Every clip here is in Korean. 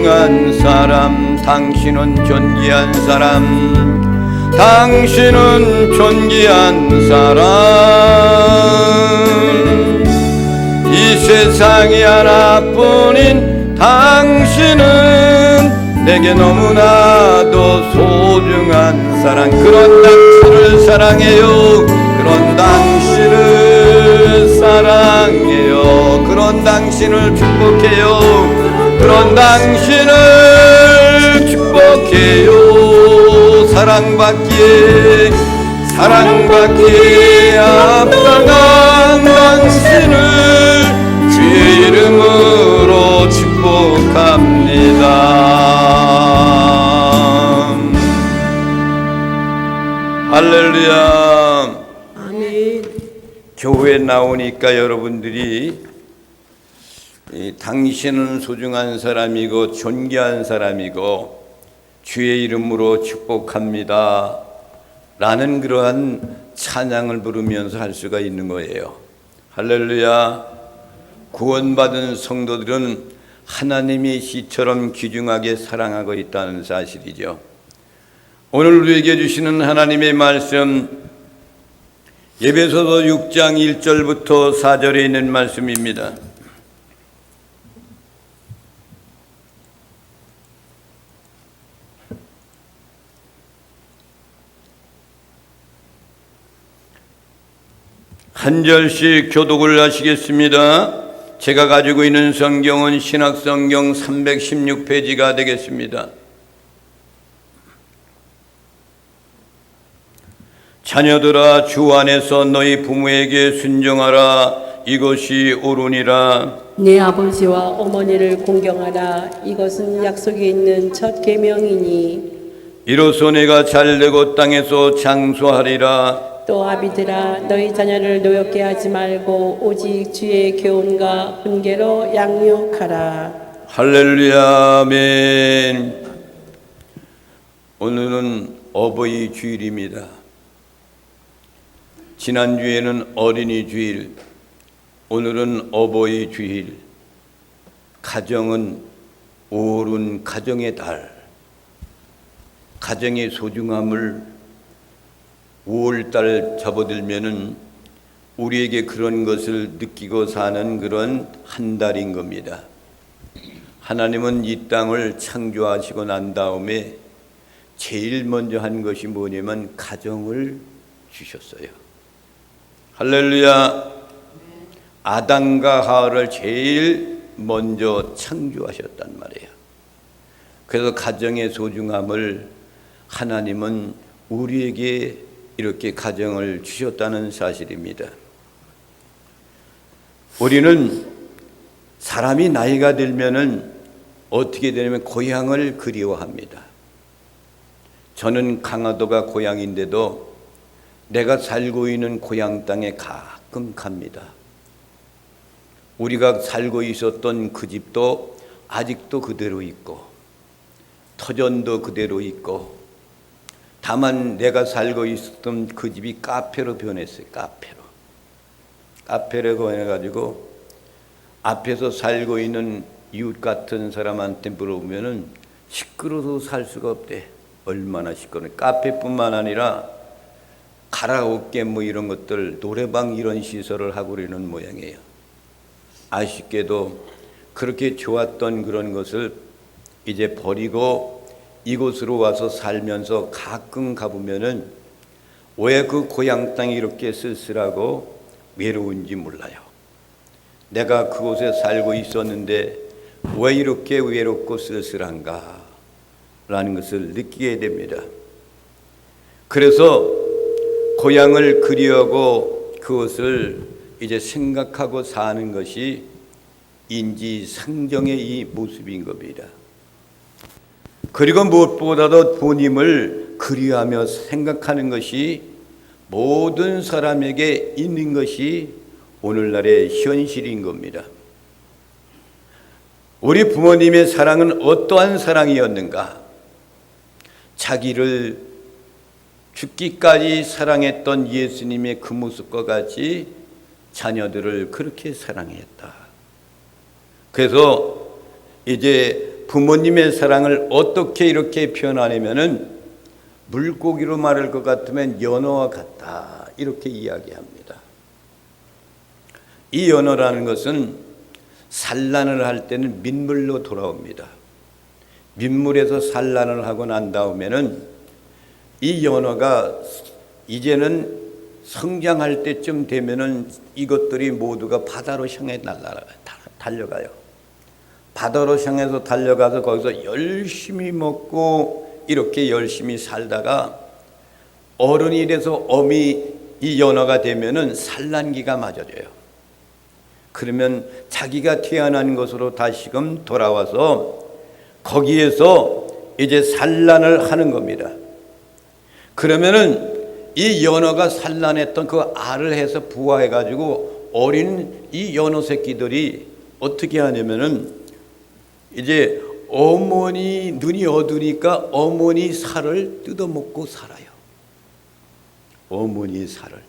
소중한 사람, 당신은 존귀한 사람, 당신은 존귀한 사람. 이 세상에 하나뿐인 당신은 내게 너무나도 소중한 사람. 그런 당신을 사랑해요. 그런 당신을 사랑해요. 그런 당신을 축복해요. 그런 당신을 축복해요. 사랑받기에 합당한 당신을 주의 이름으로 축복합니다. 할렐루야. 아멘. 교회에 나오니까 여러분들이 당신은 소중한 사람이고 존귀한 사람이고 주의 이름으로 축복합니다 라는 그러한 찬양을 부르면서 할 수가 있는 거예요. 할렐루야. 구원받은 성도들은 하나님의 시처럼 귀중하게 사랑하고 있다는 사실이죠. 오늘 우리에게 주시는 하나님의 말씀, 에베소서 6장 1절부터 4절에 있는 말씀입니다. 한 절씩 교독을 하시겠습니다. 제가 가지고 있는 성경은 신학성경 316페이지가 되겠습니다. 자녀들아, 주 안에서 너희 부모에게 순종하라. 이것이 옳으니라. 네 아버지와 어머니를 공경하라. 이것은 약속이 있는 첫 계명이니. 이로써 내가 잘되고 땅에서 장수하리라. 또 아비들아, 너희 자녀를 노엽게 하지 말고 오직 주의 교훈과 훈계로 양육하라. 할렐루야. 아멘. 오늘은 어버이 주일입니다. 지난주에는 어린이 주일, 오늘은 어버이 주일. 가정은 옳은 가정의 달, 가정의 소중함을 5월달 접어들면은 우리에게 그런 것을 느끼고 사는 그런 한 달인 겁니다. 하나님은 이 땅을 창조하시고 난 다음에 제일 먼저 한 것이 뭐냐면 가정을 주셨어요. 할렐루야. 아담과 하와를 제일 먼저 창조하셨단 말이에요. 그래서 가정의 소중함을 하나님은 우리에게 이렇게 가정을 주셨다는 사실입니다. 우리는 사람이 나이가 들면은 어떻게 되냐면 고향을 그리워합니다. 저는 강화도가 고향인데도 내가 살고 있는 고향 땅에 가끔 갑니다. 우리가 살고 있었던 그 집도 아직도 그대로 있고 터전도 그대로 있고, 다만 내가 살고 있었던 그 집이 카페로 변했어요. 카페로 변해가지고 앞에서 살고 있는 이웃 같은 사람한테 물어보면은 시끄러워서 살 수가 없대. 얼마나 시끄러워. 카페뿐만 아니라 가라오케 뭐 이런 것들, 노래방 이런 시설을 하고 그러는 모양이에요. 아쉽게도 그렇게 좋았던 그런 것을 이제 버리고 이곳으로 와서 살면서 가끔 가보면은 왜 그 고향 땅이 이렇게 쓸쓸하고 외로운지 몰라요. 내가 그곳에 살고 있었는데 왜 이렇게 외롭고 쓸쓸한가 라는 것을 느끼게 됩니다. 그래서 고향을 그리워하고 그것을 이제 생각하고 사는 것이 인지상정의 이 모습인 겁니다. 그리고 무엇보다도 부모님을 그리워하며 생각하는 것이 모든 사람에게 있는 것이 오늘날의 현실인 겁니다. 우리 부모님의 사랑은 어떠한 사랑이었는가? 자기를 죽기까지 사랑했던 예수님의 그 모습과 같이 자녀들을 그렇게 사랑했다. 그래서 이제 부모님의 사랑을 어떻게 이렇게 표현하냐면은 물고기로 말할 것 같으면 연어와 같다 이렇게 이야기합니다. 이 연어라는 것은 산란을 할 때는 민물로 돌아옵니다. 민물에서 산란을 하고 난 다음에는 이 연어가 이제는 성장할 때쯤 되면은 이것들이 모두가 바다로 향해 달려가요. 바다로 향해서 달려가서 거기서 열심히 먹고 이렇게 열심히 살다가 어른이 돼서 어미 이 연어가 되면은 산란기가 맞아져요. 그러면 자기가 태어난 곳으로 다시금 돌아와서 거기에서 이제 산란을 하는 겁니다. 그러면은 이 연어가 산란했던 그 알을 해서 부화해 가지고 어린 이 연어 새끼들이 어떻게 하냐면은 이제 어머니 눈이 어두니까 어머니 살을 뜯어먹고 살아요. 어머니 살을.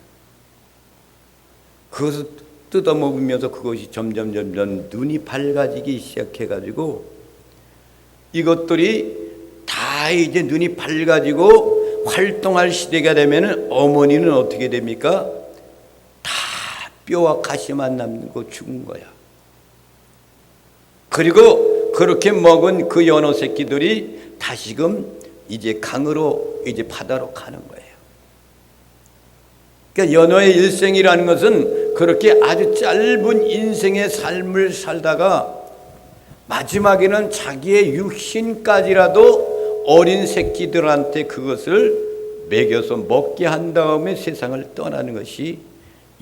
그것을 뜯어먹으면서 그것이 점점 눈이 밝아지기 시작해가지고 이것들이 다 이제 눈이 밝아지고 활동할 시대가 되면 어머니는 어떻게 됩니까? 다 뼈와 가시만 남고 죽은 거야. 그리고 그렇게 먹은 그 연어 새끼들이 다시금 이제 강으로 이제 바다로 가는 거예요. 그러니까 연어의 일생이라는 것은 그렇게 아주 짧은 인생의 삶을 살다가 마지막에는 자기의 육신까지라도 어린 새끼들한테 그것을 먹여서 먹게 한 다음에 세상을 떠나는 것이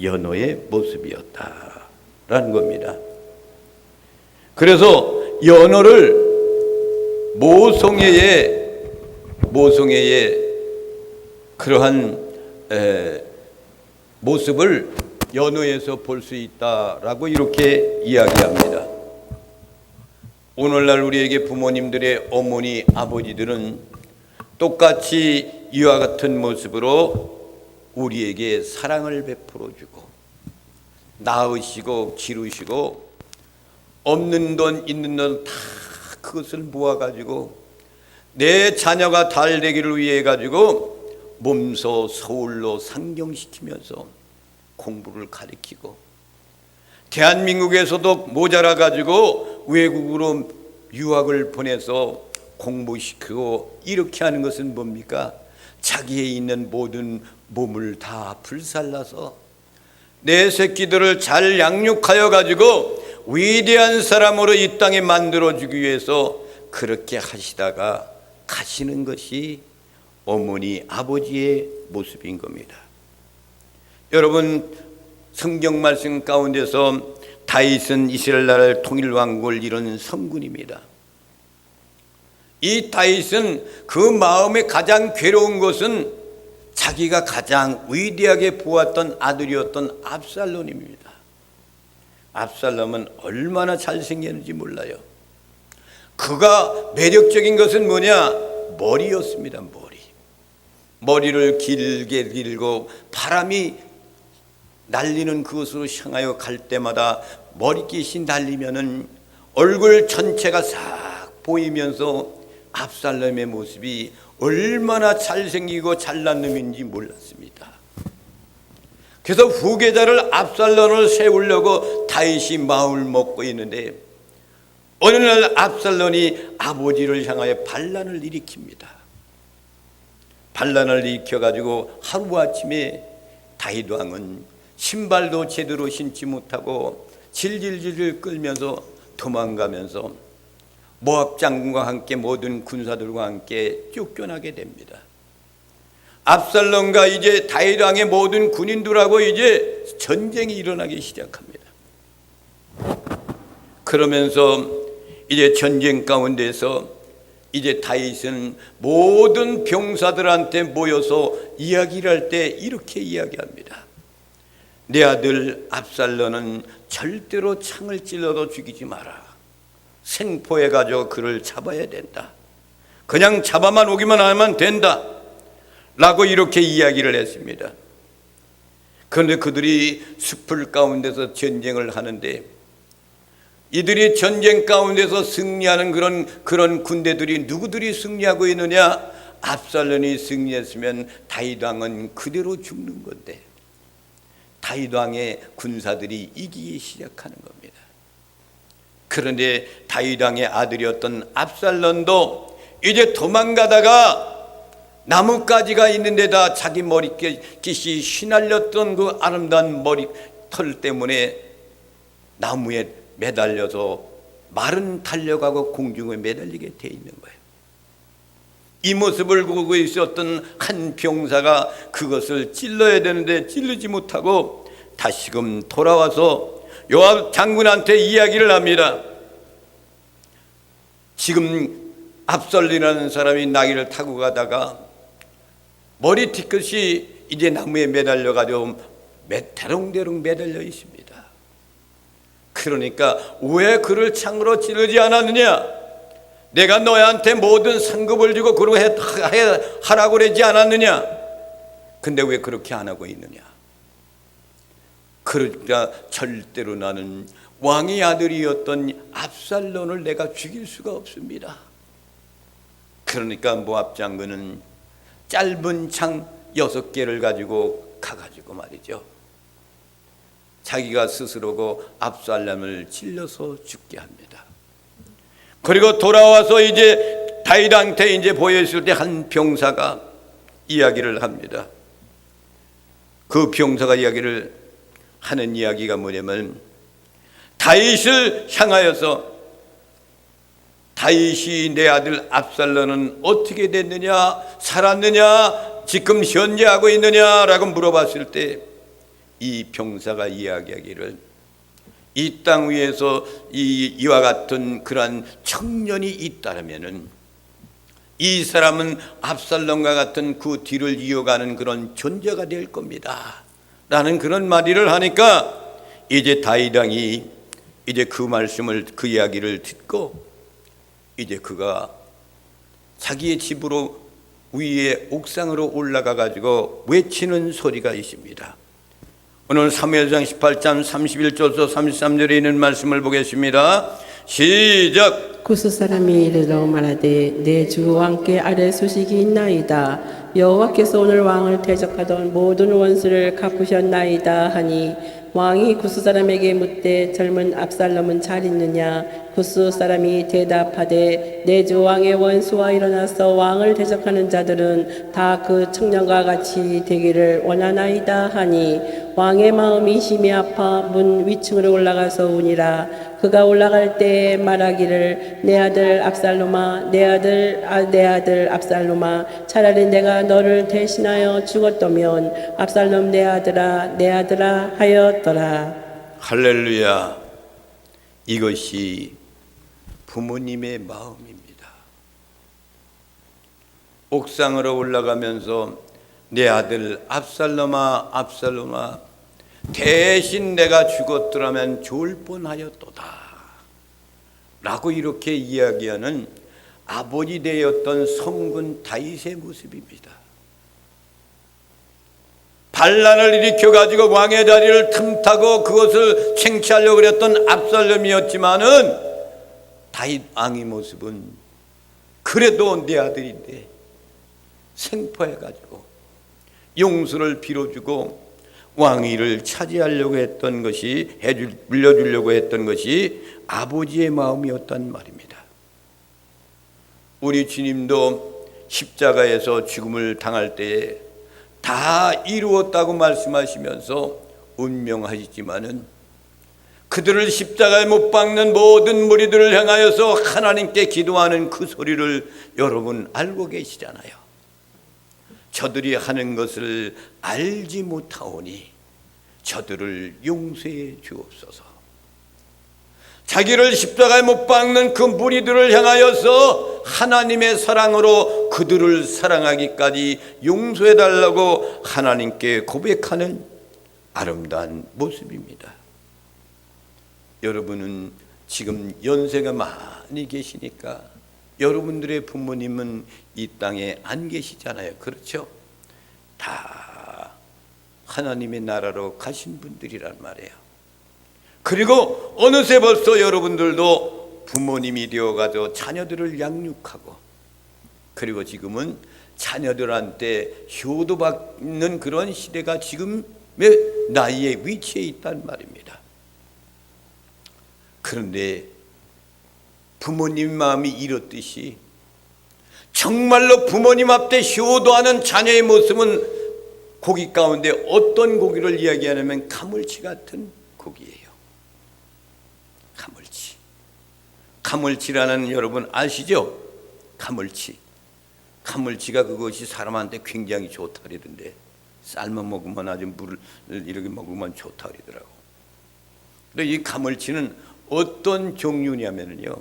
연어의 모습이었다라는 겁니다. 그래서 연어를 모성애의 그러한 모습을 연어에서 볼 수 있다라고 이렇게 이야기합니다. 오늘날 우리에게 부모님들의 어머니, 아버지들은 똑같이 이와 같은 모습으로 우리에게 사랑을 베풀어 주고 낳으시고 기르시고 없는 돈 있는 돈 다 그것을 모아가지고 내 자녀가 잘 되기를 위해 가지고 몸소 서울로 상경시키면서 공부를 가르치고 대한민국에서도 모자라 가지고 외국으로 유학을 보내서 공부시키고 이렇게 하는 것은 뭡니까? 자기의 있는 모든 몸을 다 불살라서 내 새끼들을 잘 양육하여 가지고 위대한 사람으로 이 땅에 만들어주기 위해서 그렇게 하시다가 가시는 것이 어머니, 아버지의 모습인 겁니다. 여러분, 성경 말씀 가운데서 다윗은 이스라엘 나라를 통일왕국을 이룬 성군입니다. 이 다윗은 그 마음에 가장 괴로운 것은 자기가 가장 위대하게 보았던 아들이었던 압살롬입니다. 압살롬은 얼마나 잘생겼는지 몰라요. 그가 매력적인 것은 뭐냐? 머리였습니다. 머리를 길게 길고 바람이 날리는 그것으로 향하여 갈 때마다 머리깃이 날리면은 얼굴 전체가 싹 보이면서 압살롬의 모습이 얼마나 잘생기고 잘난 놈인지 몰랐습니다. 그래서 후계자를 압살롬을 세우려고 다윗이 마음을 먹고 있는데 어느 날 압살롬이 아버지를 향하여 반란을 일으킵니다. 반란을 일으켜가지고 하루아침에 다윗 왕은 신발도 제대로 신지 못하고 질질질 끌면서 도망가면서 모압 장군과 함께 모든 군사들과 함께 쫓겨나게 됩니다. 압살롬과 이제 다윗 왕의 모든 군인들하고 이제 전쟁이 일어나기 시작합니다. 그러면서 이제 전쟁 가운데서 이제 다윗은 모든 병사들한테 모여서 이야기를 할 때 이렇게 이야기합니다. 내 아들 압살롬은 절대로 창을 찔러도 죽이지 마라. 생포해가지고 그를 잡아야 된다. 그냥 잡아만 오기만 하면 된다 라고 이렇게 이야기를 했습니다. 그런데 그들이 숲을 가운데서 전쟁을 하는데 이들이 전쟁 가운데서 승리하는 그런 군대들이 누구들이 승리하고 있느냐? 압살롬이 승리했으면 다윗 왕은 그대로 죽는 건데 다윗 왕의 군사들이 이기기 시작하는 겁니다. 그런데 다윗 왕의 아들이었던 압살롬도 이제 도망가다가 나뭇가지가 있는 데다 자기 머리깃이 휘날렸던 그 아름다운 머리털 때문에 나무에 매달려서 말은 달려가고 공중에 매달리게 돼 있는 거예요. 이 모습을 보고 있었던 한 병사가 그것을 찔러야 되는데 찔르지 못하고 다시금 돌아와서 요압 장군한테 이야기를 합니다. 지금 압살롬이라는 사람이 나귀를 타고 가다가 머리 뒤끝이 이제 나무에 매달려가지고 대롱대롱 매달려 있습니다. 그러니까 왜 그를 창으로 찌르지 않았느냐? 내가 너희한테 모든 상급을 주고 그러고 하라고 그러지 않았느냐? 근데 왜 그렇게 안 하고 있느냐? 그러니까 절대로 나는 왕의 아들이었던 압살롬을 내가 죽일 수가 없습니다. 그러니까 모압 장군은 짧은 창 6개를 가지고 가가지고 말이죠, 자기가 스스로고 압살롬을 찔러서 죽게 합니다. 그리고 돌아와서 이제 다윗한테 이제 보였을 때 한 병사가 이야기를 합니다. 그 병사가 이야기를 하는 이야기가 뭐냐면 다윗을 향하여서 다윗이 내 아들 압살롬은 어떻게 됐느냐, 살았느냐, 지금 현재하고 있느냐라고 물어봤을 때 이 병사가 이야기하기를 이 땅 위에서 이와 같은 그러한 청년이 있다면은 이 사람은 압살롬과 같은 그 뒤를 이어가는 그런 존재가 될 겁니다 라는 그런 말을 하니까 이제 다윗 왕이 이제 그 말씀을, 그 이야기를 듣고 이제 그가 자기의 집으로 위에 옥상으로 올라가 가지고 외치는 소리가 있습니다. 오늘 사무엘상 18장 31절에서 33절에 있는 말씀을 보겠습니다. 시작. 구스 사람이 이르러 말하되 내 주 왕께 아래 소식이 있나이다. 여호와께서 오늘 왕을 대적하던 모든 원수를 갚으셨나이다 하니 왕이 구스 사람에게 묻되 젊은 압살롬은 잘 있느냐? 구스 사람이 대답하되 내 주 왕의 원수와 일어나서 왕을 대적하는 자들은 다 그 청년과 같이 되기를 원하나이다 하니 왕의 마음이 심히 아파 문 위층으로 올라가서 우니라. 그가 올라갈 때 말하기를 내 아들 압살롬아, 내 아들 압살롬아, 차라리 내가 너를 대신하여 죽었다면 압살롬 내 아들아 하였더라. 할렐루야. 이것이 부모님의 마음입니다. 옥상으로 올라가면서 내 아들 압살롬아, 압살롬아, 대신 내가 죽었더라면 좋을 뻔하였도다 라고 이렇게 이야기하는 아버지 되었던 성군 다윗의 모습입니다. 반란을 일으켜 가지고 왕의 자리를 틈타고 그것을 쟁취하려고 그랬던 압살롬이었지만은 다윗 왕의 모습은 그래도 내 아들인데 생포해 가지고 용서를 빌어주고 왕위를 차지하려고 했던 것이, 물려주려고 했던 것이 아버지의 마음이었단 말입니다. 우리 주님도 십자가에서 죽음을 당할 때에 다 이루었다고 말씀하시면서 운명하시지만은 그들을 십자가에 못 박는 모든 무리들을 향하여서 하나님께 기도하는 그 소리를 여러분 알고 계시잖아요. 저들이 하는 것을 알지 못하오니 저들을 용서해 주옵소서. 자기를 십자가에 못 박는 그 무리들을 향하여서 하나님의 사랑으로 그들을 사랑하기까지 용서해 달라고 하나님께 고백하는 아름다운 모습입니다. 여러분은 지금 연세가 많이 계시니까 여러분들의 부모님은 이 땅에 안 계시잖아요. 그렇죠? 다 하나님의 나라로 가신 분들이란 말이에요. 그리고 어느새 벌써 여러분들도 부모님이 되어가서 자녀들을 양육하고, 그리고 지금은 자녀들한테 효도받는 그런 시대가 지금의 나이에 위치해 있단 말입니다. 그런데 부모님 마음이 이렇듯이 정말로 부모님 앞에 효도하는 자녀의 모습은 고기 가운데 어떤 고기를 이야기하냐면 가물치 같은 고기예요. 가물치. 가물치라는 여러분 아시죠? 가물치가 그것이 사람한테 굉장히 좋다 그러던데, 삶아 먹으면 아주 물을 이렇게 먹으면 좋다 그러더라고. 근데 이 가물치는 어떤 종류냐면요,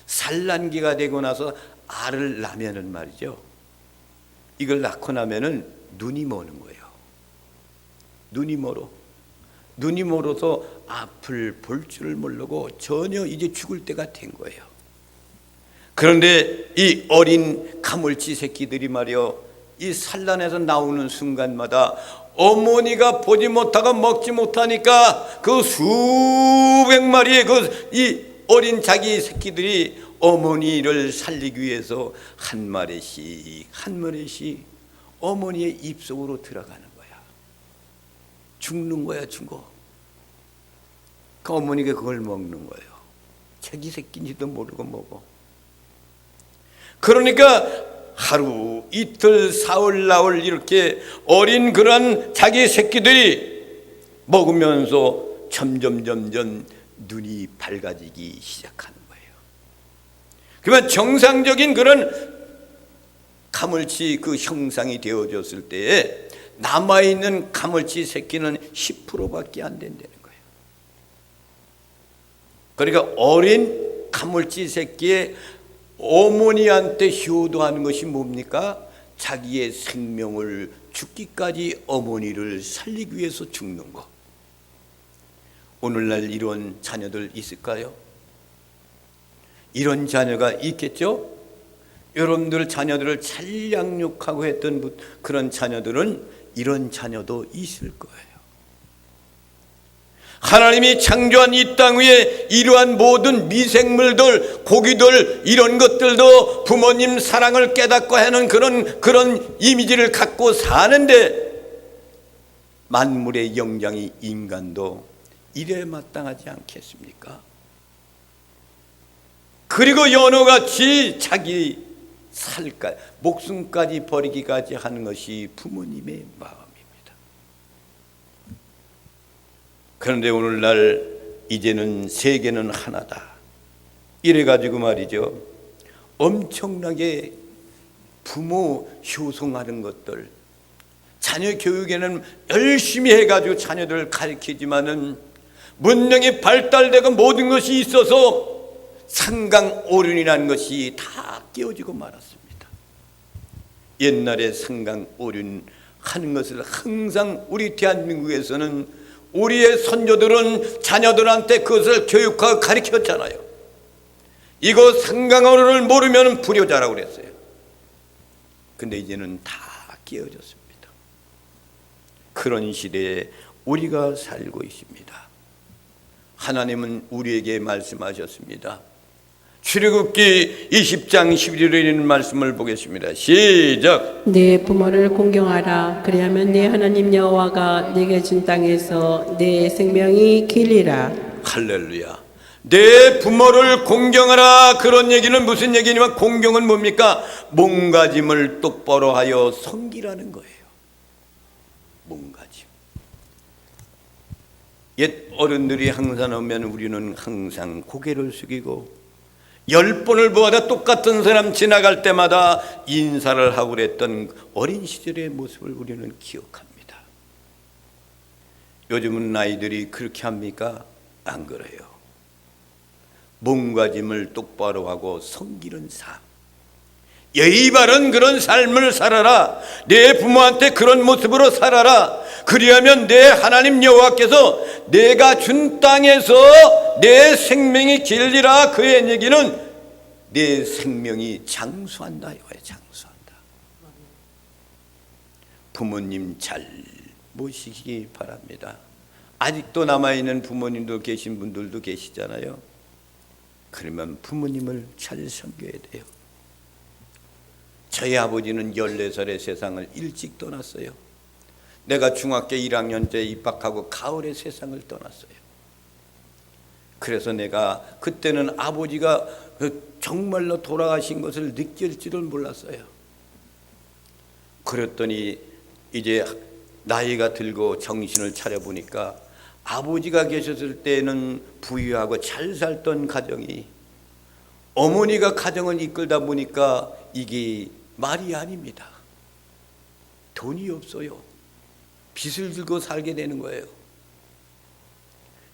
산란기가 되고 나서 알을 낳으면은 말이죠, 이걸 낳고 나면은 눈이 머는 거예요. 눈이 멀어서 앞을 볼 줄을 모르고 전혀 이제 죽을 때가 된 거예요. 그런데 이 어린 가물치 새끼들이 말이요, 이 산란에서 나오는 순간마다 어머니가 보지 못하고 먹지 못하니까 그 수백 마리의 이 어린 자기 새끼들이 어머니를 살리기 위해서 한 마리씩 어머니의 입속으로 들어가는 거야. 죽는 거야, 죽어. 그 어머니가 그걸 먹는 거예요. 자기 새끼인지도 모르고 먹어. 그러니까 하루, 이틀, 사흘, 나흘 이렇게 어린 그런 자기 새끼들이 먹으면서 점점 눈이 밝아지기 시작하는 거예요. 그러면 정상적인 그런 가물치 그 형상이 되어졌을 때에 남아있는 가물치 새끼는 10%밖에 안 된다는 거예요. 그러니까 어린 가물치 새끼의 어머니한테 효도하는 것이 뭡니까? 자기의 생명을 죽기까지 어머니를 살리기 위해서 죽는 것. 오늘날 이런 자녀들 있을까요? 이런 자녀가 있겠죠? 여러분들 자녀들을 잘 양육하고 했던 그런 자녀들은 이런 자녀도 있을 거예요. 하나님이 창조한 이 땅 위에 이러한 모든 미생물들, 고기들, 이런 것들도 부모님 사랑을 깨닫고 하는 그런 이미지를 갖고 사는데, 만물의 영장이 인간도 이래 마땅하지 않겠습니까? 그리고 연어같이 자기 목숨까지 버리기까지 하는 것이 부모님의 마음입니다. 그런데 오늘날 이제는 세계는 하나다, 이래가지고 말이죠, 엄청나게 부모 효송하는 것들, 자녀 교육에는 열심히 해가지고 자녀들을 가르치지만은 문명이 발달되고 모든 것이 있어서 상강오륜이라는 것이 다 깨어지고 말았습니다. 옛날에 상강오륜 하는 것을 항상 우리 대한민국에서는 우리의 선조들은 자녀들한테 그것을 교육하고 가르쳤잖아요. 이거 상강오륜을 모르면 불효자라고 그랬어요. 근데 이제는 다 깨어졌습니다. 그런 시대에 우리가 살고 있습니다. 하나님은 우리에게 말씀하셨습니다. 출애굽기 20장 11절에 있는 말씀을 보겠습니다. 시작. 내 부모를 공경하라. 그리하면 내 하나님 여호와가 내게 준 땅에서 내 생명이 길리라. 할렐루야. 내 부모를 공경하라. 그런 얘기는 무슨 얘기냐면, 공경은 뭡니까? 몸가짐을 똑바로 하여 섬기라는 거예요. 몸가짐. 옛 어른들이 항상 오면 우리는 항상 고개를 숙이고 10번을 보아도 똑같은 사람 지나갈 때마다 인사를 하고 그랬던 어린 시절의 모습을 우리는 기억합니다. 요즘은 아이들이 그렇게 합니까? 안 그래요. 몸가짐을 똑바로 하고 섬기는 삶, 예의 바른 그런 삶을 살아라. 내 부모한테 그런 모습으로 살아라. 그리하면 내 하나님 여호와께서 내가 준 땅에서 내 생명이 길리라. 그의 얘기는 내 생명이 장수한다. 장수한다. 부모님 잘 모시기 바랍니다. 아직도 남아있는 부모님도 계신 분들도 계시잖아요. 그러면 부모님을 잘 섬겨야 돼요. 저희 아버지는 14살에 세상을 일찍 떠났어요. 내가 중학교 1학년 때 입학하고 가을에 세상을 떠났어요. 그래서 내가 그때는 아버지가 정말로 돌아가신 것을 느낄 줄을 몰랐어요. 그랬더니 이제 나이가 들고 정신을 차려보니까 아버지가 계셨을 때는 부유하고 잘 살던 가정이 어머니가 가정을 이끌다 보니까 이게 말이 아닙니다. 돈이 없어요. 빚을 들고 살게 되는 거예요.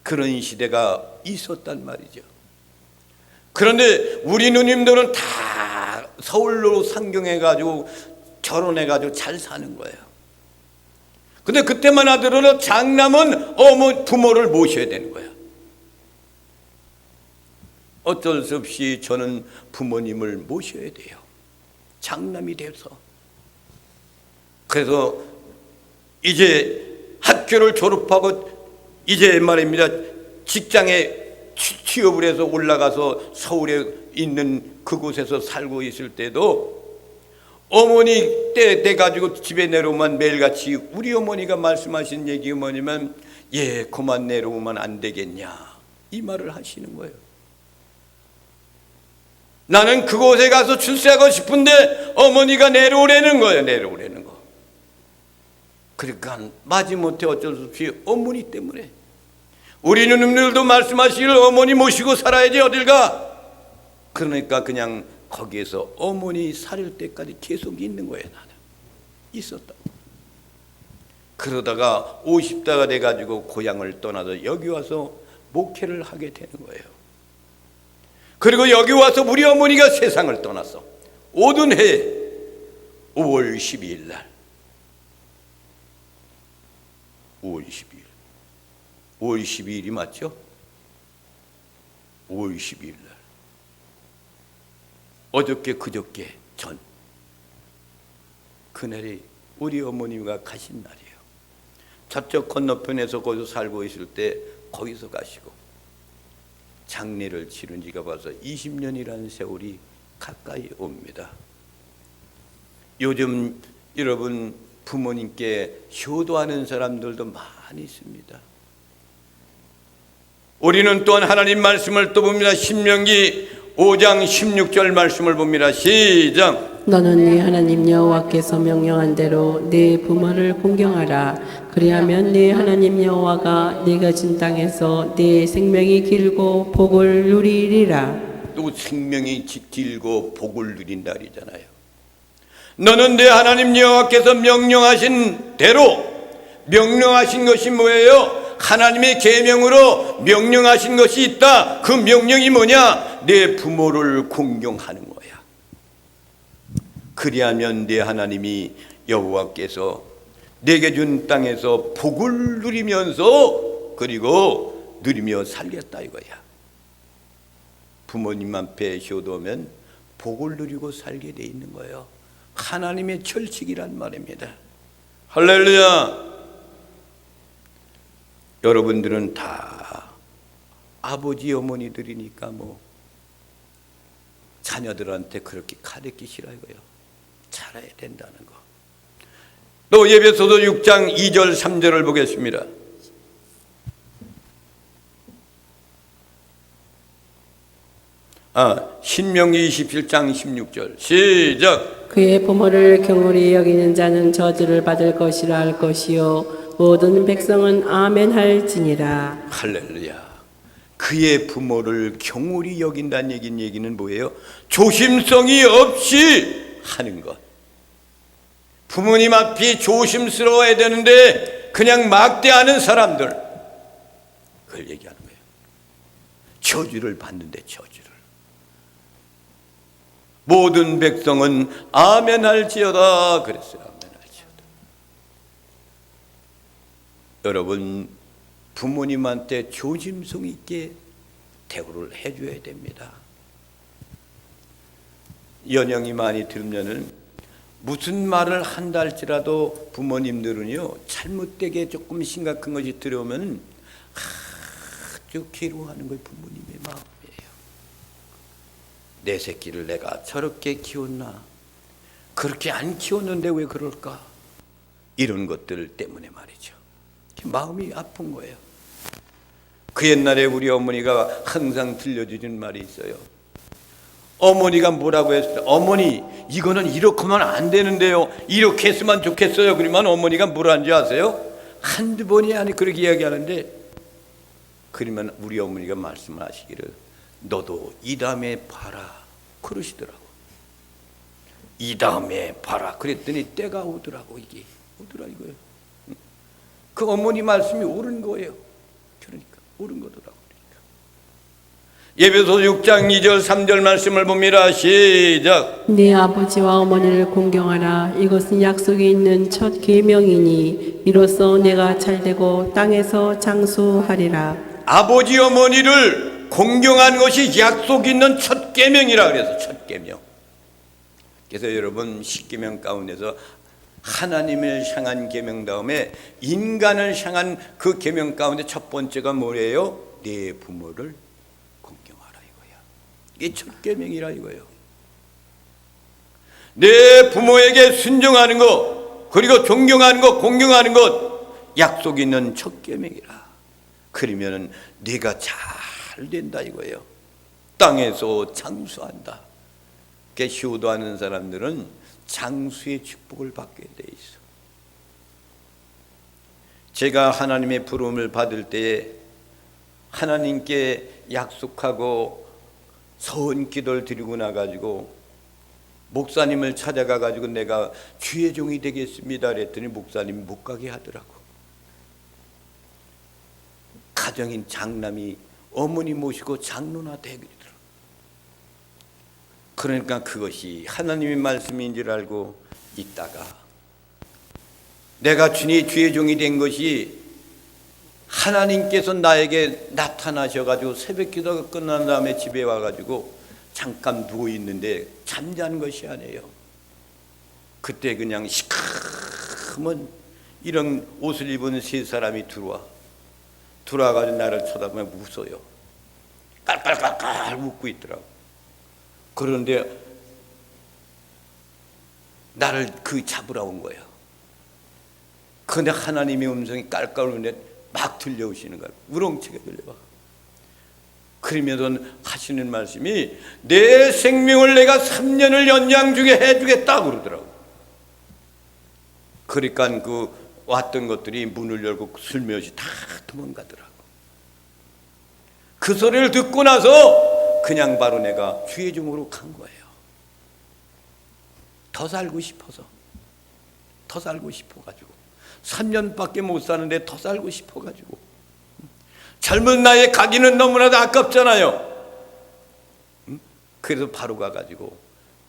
그런 시대가 있었단 말이죠. 그런데 우리 누님들은 다 서울로 상경해가지고 결혼해가지고 잘 사는 거예요. 근데 그때만 하더라도 장남은 부모를 모셔야 되는 거예요. 어쩔 수 없이 저는 부모님을 모셔야 돼요. 장남이 돼서. 그래서 이제 학교를 졸업하고 이제 말입니다. 직장에 취업을 해서 올라가서 서울에 있는 그곳에서 살고 있을 때도 어머니 때 돼가지고 집에 내려오면 매일같이 우리 어머니가 말씀하신 얘기 뭐냐면 그만 내려오면 안 되겠냐 이 말을 하시는 거예요. 나는 그곳에 가서 출세하고 싶은데 어머니가 내려오라는 거예요. 내려오라는 거. 그러니까 마지못해 어쩔 수 없이 어머니 때문에 우리 누님들도 말씀하시길 어머니 모시고 살아야지 어딜 가. 그러니까 그냥 거기에서 어머니 살릴 때까지 계속 있는 거예요. 나는 있었다. 그러다가 50대가 돼가지고 고향을 떠나서 여기 와서 목회를 하게 되는 거예요. 그리고 여기 와서 우리 어머니가 세상을 떠났어. 오던 해 5월 12일 날 5월 12일 5월 12일이 맞죠? 5월 12일 날 어저께 그저께 전 그날이 우리 어머니가 가신 날이에요. 저쪽 건너편에서 거기서 살고 있을 때 거기서 가시고 장례를 치른 지가 벌써 20년이라는 세월이 가까이 옵니다. 요즘 여러분 부모님께 효도하는 사람들도 많이 있습니다. 우리는 또한 하나님 말씀을 또 봅니다. 신명기 5장 16절 말씀을 봅니다. 시작. 너는 네 하나님 여호와께서 명령한 대로 네 부모를 공경하라. 그리하면 네 하나님 여호와가 네가 진 땅에서 네 생명이 길고 복을 누리리라. 또 생명이 길고 복을 누린 날이잖아요. 너는 내 하나님 여호와께서 명령하신 대로 명령하신 것이 뭐예요? 하나님의 계명으로 명령하신 것이 있다. 그 명령이 뭐냐? 내 부모를 공경하는 거야. 그리하면 내 하나님이 여호와께서 내게 준 땅에서 복을 누리면서 그리고 누리며 살겠다 이거야. 부모님 앞에 효도하면 복을 누리고 살게 돼 있는 거예요. 하나님의 철칙이란 말입니다. 할렐루야. 여러분들은 다 아버지 어머니들이니까 자녀들한테 그렇게 가르치시라 이거예요. 잘해야 된다는 거. 또 에베소서 6장 2절 3절을 보겠습니다. 신명기 27장 16절 시작. 그의 부모를 경홀히 여기는 자는 저주를 받을 것이라 할 것이요 모든 백성은 아멘 할지니라. 할렐루야. 그의 부모를 경홀히 여긴다는 얘기는 뭐예요? 조심성이 없이 하는 것. 부모님 앞이 조심스러워야 되는데 그냥 막대하는 사람들, 그걸 얘기하는 거예요. 저주를 받는데 저주를. 모든 백성은 아멘할지어다 그랬어요. 아멘할지어다. 여러분 부모님한테 조심성 있게 대우를 해줘야 됩니다. 연령이 많이 들면은 무슨 말을 한다 할지라도 부모님들은요 잘못되게 조금 심각한 것이 들어오면 아주 괴로워하는 것이 부모님의 마음이에요. 내 새끼를 내가 저렇게 키웠나? 그렇게 안 키웠는데 왜 그럴까? 이런 것들 때문에 말이죠. 마음이 아픈 거예요. 그 옛날에 우리 어머니가 항상 들려주는 말이 있어요. 어머니가 뭐라고 했어요? 어머니, 이거는 이렇게 하면 안 되는데요. 이렇게 했으면 좋겠어요. 그러면 어머니가 뭐라는지 아세요? 한두 번이 아니 그렇게 이야기하는데, 그러면 우리 어머니가 말씀을 하시기를 너도 이 다음에 봐라 그러시더라고. 이 다음에 봐라 그랬더니 때가 오더라고. 이게 오더라 이거예요. 그 어머니 말씀이 옳은 거예요. 그러니까 옳은 거더라고. 예배소 6장 2절 3절 말씀을 봅니다. 시작. 네 아버지와 어머니를 공경하라. 이것은 약속이 있는 첫 계명이니 이로써 내가 잘되고 땅에서 장수하리라. 아버지 어머니를 공경한 것이 약속 있는 첫 계명이라 그래서 첫 계명. 그래서 여러분 십계명 가운데서 하나님을 향한 계명 다음에 인간을 향한 그 계명 가운데 첫 번째가 뭐예요? 네 부모를 공경하라 이거야. 이게 첫 계명이라 이거예요. 내 부모에게 순종하는 것, 그리고 존경하는 것, 공경하는 것, 약속 있는 첫 계명이라. 그러면 네가 잘 된다 이거예요. 땅에서 장수한다. 효도하는 사람들은 장수의 축복을 받게 돼 있어. 제가 하나님의 부름을 받을 때에 하나님께 약속하고 서은 기도를 드리고 나가지고 목사님을 찾아가가지고 내가 주의 종이 되겠습니다 그랬더니 목사님이 못 가게 하더라고. 가정인 장남이 어머니 모시고 장로나 되더라고. 그러니까 그것이 하나님의 말씀인 줄 알고 있다가 내가 주의 종이 된 것이 하나님께서 나에게 나타나셔가지고 새벽 기도가 끝난 다음에 집에 와가지고 잠깐 누워있는데 잠자는 것이 아니에요. 그때 그냥 시커먼 이런 옷을 입은 세 사람이 들어와가지고 나를 쳐다보면 웃어요. 깔깔깔깔 웃고 있더라고. 그런데 나를 잡으러 온 거예요. 그런데 하나님의 음성이 깔깔 울는데 막 들려오시는 거예요. 우렁차게 들려와. 그러면서 하시는 말씀이 내 생명을 내가 3년을 연장주게 해주겠다 그러더라고. 그러니까 그 왔던 것들이 문을 열고 슬며시 다 도망가더라고. 그 소리를 듣고 나서 그냥 바로 내가 주의 종으로 간 거예요. 더 살고 싶어서. 더 살고 싶어가지고 3년밖에 못 사는데 더 살고 싶어가지고. 젊은 나이에 가기는 너무나도 아깝잖아요. 그래서 바로 가가지고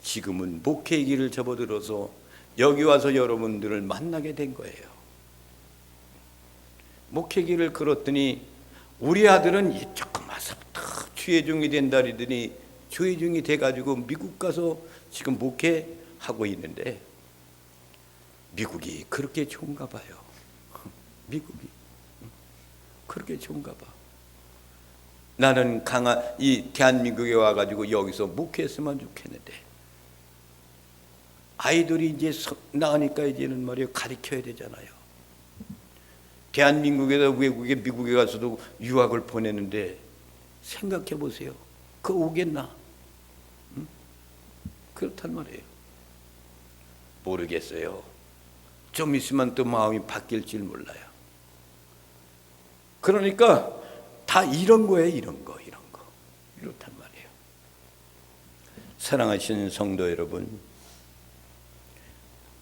지금은 목회의 길을 접어들어서 여기 와서 여러분들을 만나게 된 거예요. 목회의 길을 걸었더니 우리 아들은 조금 와서부터 주의 종이 된다 그러더니 주의 종이 돼가지고 미국 가서 지금 목회하고 있는데 미국이 그렇게 좋은가 봐요. 미국이 그렇게 좋은가 봐. 나는 이 대한민국에 와가지고 여기서 목회했으면 좋겠는데 아이들이 이제 나으니까 이제는 말이에요 가르쳐야 되잖아요. 대한민국에서 외국에 미국에 가서도 유학을 보내는데 생각해 보세요. 그거 오겠나? 응? 그렇단 말이에요. 모르겠어요. 좀 있으면 또 마음이 바뀔 줄 몰라요. 그러니까 다 이런 거예요. 이런 거. 이렇단 말이에요. 사랑하시는 성도 여러분,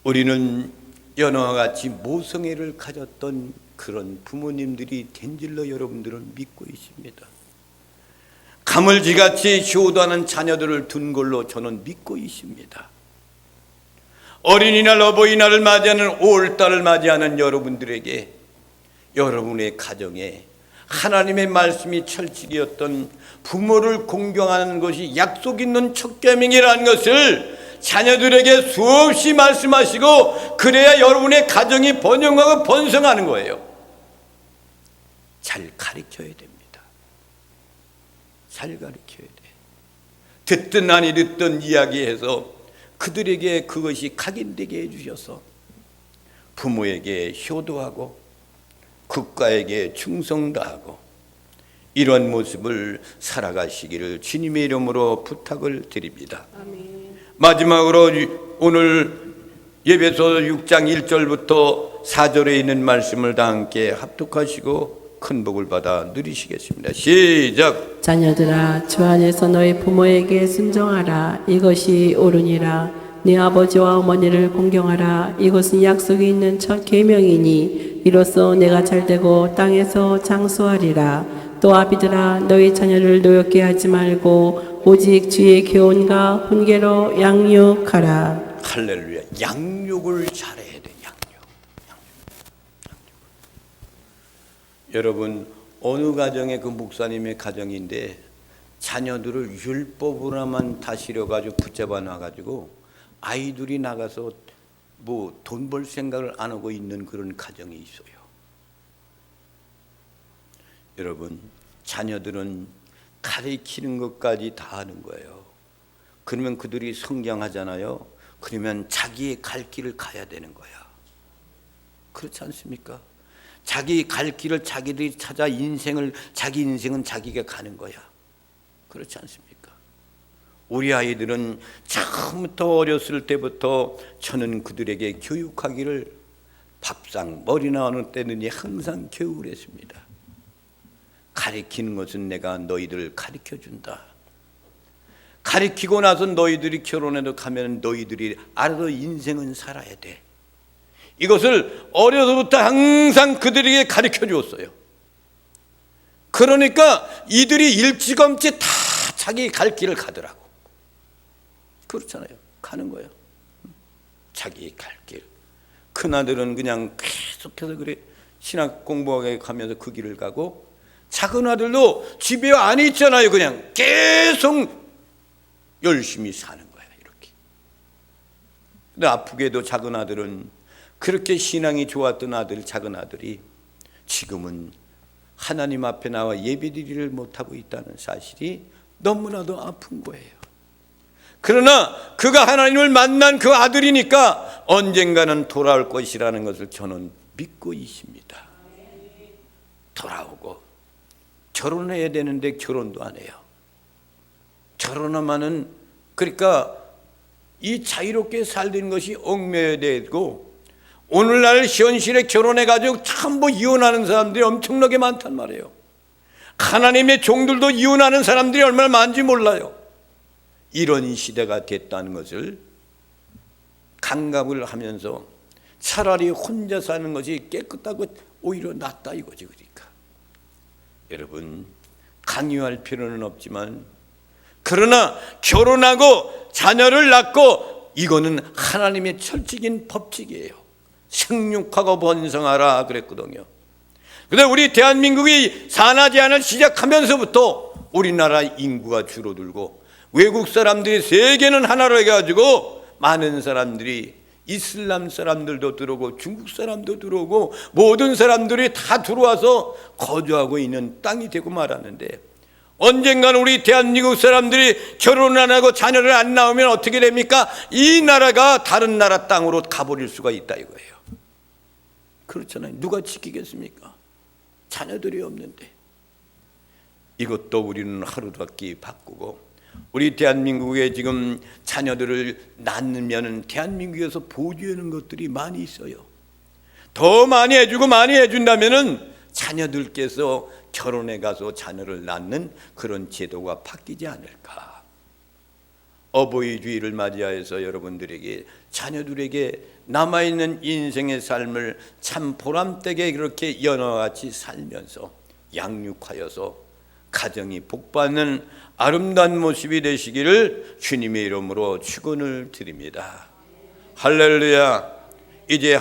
우리는 연어와 같이 모성애를 가졌던 그런 부모님들이 된 줄로 여러분들은 믿고 있습니다. 가물쥐같이 효도하는 자녀들을 둔 걸로 저는 믿고 있습니다. 어린이날 어버이날을 맞이하는 5월달을 맞이하는 여러분들에게 여러분의 가정에 하나님의 말씀이 철칙이었던 부모를 공경하는 것이 약속 있는 첫 계명이라는 것을 자녀들에게 수없이 말씀하시고 그래야 여러분의 가정이 번영하고 번성하는 거예요. 잘 가르쳐야 됩니다. 잘 가르쳐야 돼. 듣든 아니 듣든 이야기해서 그들에게 그것이 각인되게 해주셔서 부모에게 효도하고 국가에게 충성다하고 이런 모습을 살아가시기를 주님의 이름으로 부탁을 드립니다. 아멘. 마지막으로 오늘 예배소 6장 1절부터 4절에 있는 말씀을 다 함께 합독하시고 큰 복을 받아 누리시겠습니다. 시작. 자녀들아, 주 안에서 너희 부모에게 순종하라. 이것이 옳으니라. 네 아버지와 어머니를 공경하라. 이것은 약속이 있는 첫 계명이니 이로써 내가 잘되고 땅에서 장수하리라. 또 아비들아, 너희 자녀를 노엽게 하지 말고 오직 주의 교훈과 훈계로 양육하라. 할렐루야. 양육을 잘해야 돼. 양육. 여러분, 어느 가정의 그 목사님의 가정인데 자녀들을 율법으로만 다스려 가지고 붙잡아 놔 가지고 아이들이 나가서 뭐 돈 벌 생각을 안 하고 있는 그런 가정이 있어요. 여러분, 자녀들은 가르치는 것까지 다 하는 거예요. 그러면 그들이 성장하잖아요. 그러면 자기의 갈 길을 가야 되는 거야. 그렇지 않습니까? 자기 갈 길을 자기들이 찾아 자기 인생은 자기가 가는 거야. 그렇지 않습니까? 우리 아이들은 처음부터 어렸을 때부터 저는 그들에게 교육하기를 밥상 머리나 어느 때든지 항상 교육을 했습니다. 가르치는 것은 내가 너희들 가르쳐준다. 가르치고 나서 너희들이 결혼해도 가면 너희들이 알아서 인생은 살아야 돼. 이것을 어려서부터 항상 그들에게 가르쳐 주었어요. 그러니까 이들이 일찌감치 다 자기 갈 길을 가더라고. 그렇잖아요. 가는 거예요. 자기 갈 길. 큰아들은 그냥 계속해서 그래 신학 공부하게 가면서 그 길을 가고, 작은 아들도 집에 안에 있잖아요. 그냥 계속 열심히 사는 거야. 이렇게. 근데 아프게도 작은 아들은 그렇게 신앙이 좋았던 작은 아들이 지금은 하나님 앞에 나와 예배드리를 못하고 있다는 사실이 너무나도 아픈 거예요. 그러나 그가 하나님을 만난 그 아들이니까 언젠가는 돌아올 것이라는 것을 저는 믿고 있습니다. 돌아오고 결혼해야 되는데 결혼도 안 해요. 결혼하면은 그러니까 이 자유롭게 살던 것이 얽매여야 되고, 오늘날 현실에 결혼해가지고 참 이혼하는 사람들이 엄청나게 많단 말이에요. 하나님의 종들도 이혼하는 사람들이 얼마나 많은지 몰라요. 이런 시대가 됐다는 것을 감각을 하면서 차라리 혼자 사는 것이 깨끗하고 오히려 낫다 이거지. 그러니까 여러분, 강요할 필요는 없지만, 그러나 결혼하고 자녀를 낳고 이거는 하나님의 철칙인 법칙이에요. 생육하고 번성하라 그랬거든요. 그런데 우리 대한민국이 산하 제한을 시작하면서부터 우리나라 인구가 줄어들고 외국 사람들이 세계는 하나로 해가지고 많은 사람들이, 이슬람 사람들도 들어오고 중국 사람도 들어오고 모든 사람들이 다 들어와서 거주하고 있는 땅이 되고 말하는데, 언젠가는 우리 대한민국 사람들이 결혼 안 하고 자녀를 안 낳으면 어떻게 됩니까? 이 나라가 다른 나라 땅으로 가버릴 수가 있다 이거예요. 그렇잖아요. 누가 지키겠습니까? 자녀들이 없는데. 이것도 우리는 하루밖에 바꾸고, 우리 대한민국에 지금 자녀들을 낳으면 대한민국에서 보조하는 것들이 많이 있어요. 더 많이 해주고 많이 해준다면은 자녀들께서 결혼해 가서 자녀를 낳는 그런 제도가 바뀌지 않을까. 어버이 주일을 맞이하여서 여러분들에게, 자녀들에게 남아있는 인생의 삶을 참 보람되게 그렇게 연어같이 살면서 양육하여서 가정이 복받는 아름다운 모습이 되시기를 주님의 이름으로 축원을 드립니다. 할렐루야. 이제